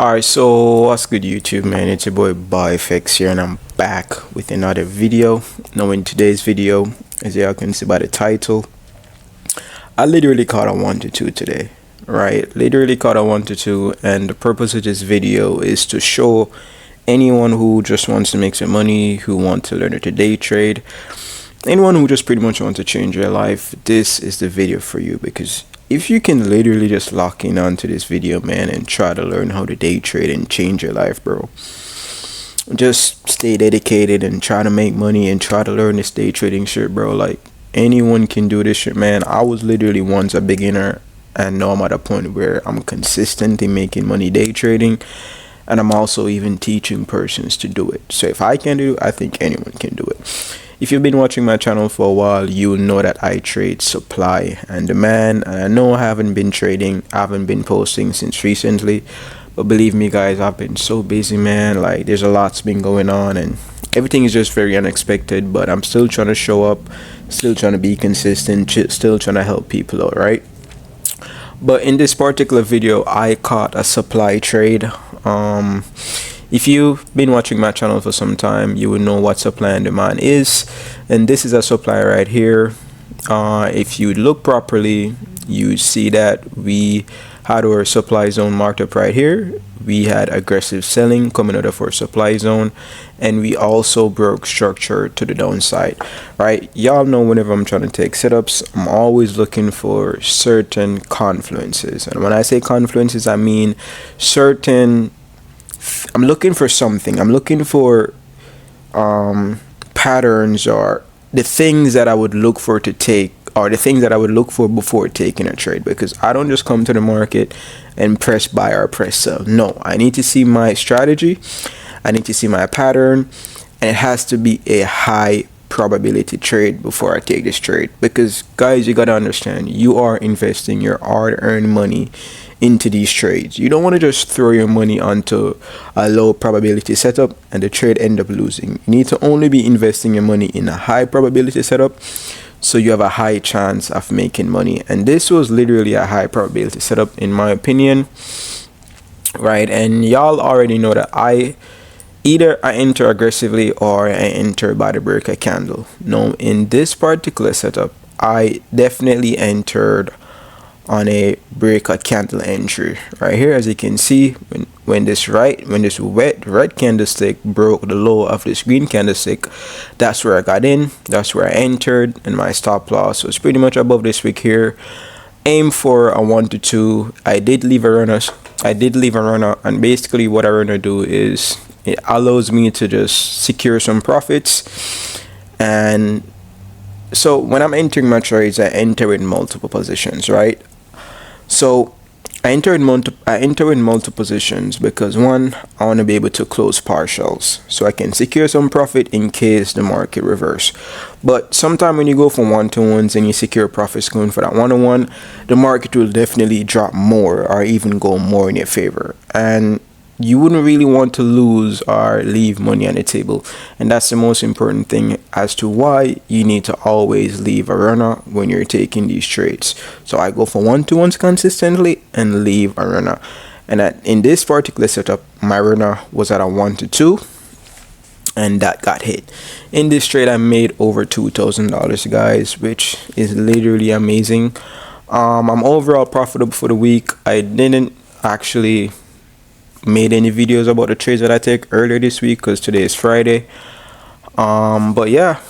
Alright, so what's good YouTube, man? It's your boy BuyFX here and I'm back with another video. Now in today's video, as y'all can see by the title, I literally caught a 1 to 2 today. Right? Literally caught a 1 to 2, and the purpose of this video is to show anyone who just wants to make some money, who wants to learn how to day trade, anyone who just pretty much wants to change their life, this is the video for you. Because if you can literally just lock in onto this video, man, and try to learn how to day trade and change your life, bro, just stay dedicated and try to make money and try to learn this day trading shit, bro. Like, anyone can do this shit, man. I was literally once a beginner, and now I'm at a point where I'm consistent in making money day trading, and I'm also even teaching persons to do it. So if I can do it, I think anyone can do it. If you've been watching my channel for a while, you'll know that I trade supply and demand. And I know I haven't been trading, I haven't been posting since recently, but believe me guys, I've been so busy, man. Like, there's a lot's been going on and everything is just very unexpected, but I'm still trying to show up, still trying to be consistent, still trying to help people out, right? But in this particular video, I caught a supply trade. If you've been watching my channel for some time, you will know what supply and demand is, and this is a supply right here. If you look properly, you see that we had our supply zone marked up right here. We had aggressive selling coming out of our supply zone, and we also broke structure to the downside, right? Y'all know whenever I'm trying to take setups, I'm always looking for certain confluences, and when I say confluences, I mean I'm looking for something. I'm looking for patterns, or the things that I would look for to take, or the things that I would look for before taking a trade. Because I don't just come to the market and press buy or press sell. No, I need to see my strategy, I need to see my pattern, and it has to be a high probability trade before I take this trade. Because guys, you gotta understand, you are investing your hard-earned money into these trades. You don't want to just throw your money onto a low probability setup and the trade end up losing. You need to only be investing your money in a high probability setup, so you have a high chance of making money. And this was literally a high probability setup in my opinion, right? And y'all already know that either I enter aggressively or I enter by the break of candle. Now in this particular setup, I definitely entered on a break a candle entry right here. As you can see, when this red candlestick broke the low of this green candlestick, that's where I got in, that's where I entered, and my stop loss was pretty much above this wick here. Aim for a 1 to 2. I did leave a runner, and basically what I runner do is it allows me to just secure some profits. And so when I'm entering my trades, I enter in multiple positions, right? So I enter in multiple positions because, one, I want to be able to close partials so I can secure some profit in case the market reverse. But sometimes when you go for 1-to-1s and you secure profits going for that 1-to-1, the market will definitely drop more or even go more in your favor, and you wouldn't really want to lose or leave money on the table. And that's the most important thing as to why you need to always leave a runner when you're taking these trades. So I go for 1-to-1s consistently and leave a runner. And in this particular setup, my runner was at a 1 to 2, and that got hit. In this trade, I made over $2,000, guys, which is literally amazing. I'm overall profitable for the week. I didn't actually made any videos about the trades that I take earlier this week because today is Friday. But yeah,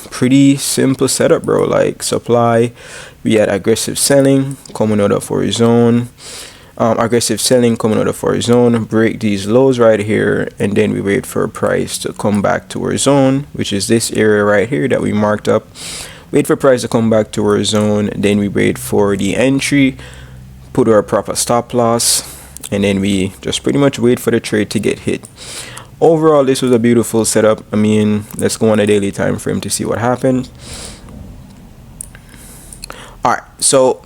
pretty simple setup, bro. Like, supply, we had aggressive selling coming out of our zone, break these lows right here, and then we wait for a price to come back to our zone, which is this area right here that we marked up. Wait for price to come back to our zone, then we wait for the entry, put our proper stop loss, and then we just pretty much wait for the trade to get hit. Overall, this was a beautiful setup. I mean, let's go on a daily time frame to see what happened. Alright, so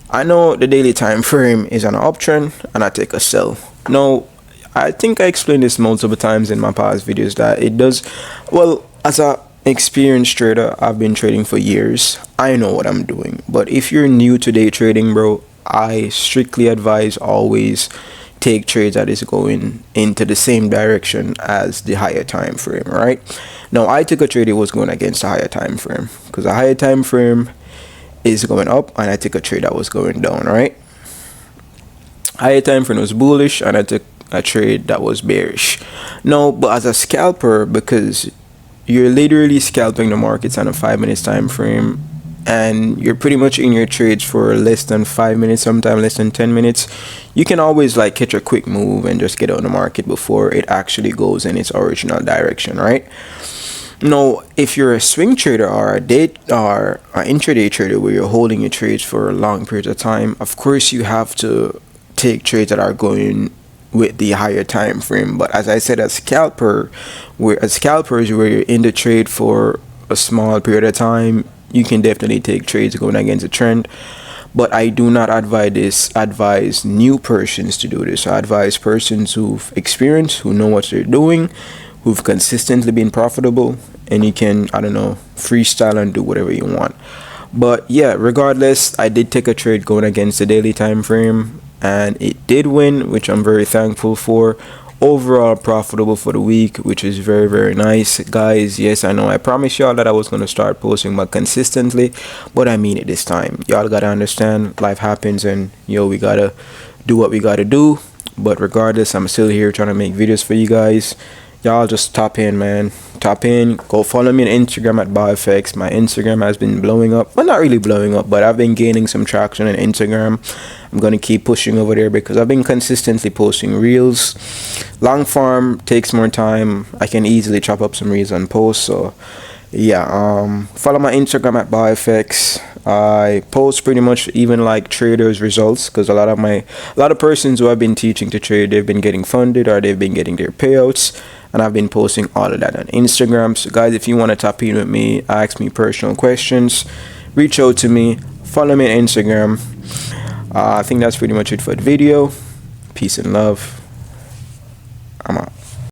I know the daily time frame is an uptrend and I take a sell. Now, I think I explained this multiple times in my past videos that it does well. As a experienced trader, I've been trading for years, I know what I'm doing. But if you're new to day trading, bro, I strictly advise always take trades that is going into the same direction as the higher time frame, right? Now I took a trade that was going against the higher time frame because the higher time frame is going up, and I took a trade that was going down, right? Higher time frame was bullish, and I took a trade that was bearish. No, but as a scalper, because you're literally scalping the markets on a 5 minutes time frame, and you're pretty much in your trades for less than 5 minutes, sometimes less than 10 minutes, you can always like catch a quick move and just get out of the market before it actually goes in its original direction, right? Now, if you're a swing trader or an intraday trader where you're holding your trades for a long period of time, of course you have to take trades that are going with the higher time frame. But as I said, as scalpers where you're in the trade for a small period of time, you can definitely take trades going against the trend. But I do not advise new persons to do this. I advise persons who've experienced, who know what they're doing, who've consistently been profitable, and you can, I don't know, freestyle and do whatever you want. But yeah, regardless, I did take a trade going against the daily time frame, and it did win, which I'm very thankful for. Overall profitable for the week, which is very, very nice, guys. Yes, I know I promised y'all that I was going to start posting more consistently, but I mean it this time. Y'all gotta understand, life happens, and we gotta do what we gotta do. But regardless, I'm still here trying to make videos for you guys. Y'all just top in, man. Top in. Go follow me on Instagram at BowFX. My Instagram has been blowing up. Well, not really blowing up, but I've been gaining some traction on Instagram. I'm going to keep pushing over there because I've been consistently posting reels. Long form takes more time. I can easily chop up some reels and post. So, yeah. Follow my Instagram at BowFX. I post pretty much even like traders results because a lot of persons who I've been teaching to trade, they've been getting funded or they've been getting their payouts, and I've been posting all of that on Instagram. So guys, if you want to tap in with me, ask me personal questions, reach out to me, follow me on Instagram. I think that's pretty much it for the video. Peace and love. I'm out.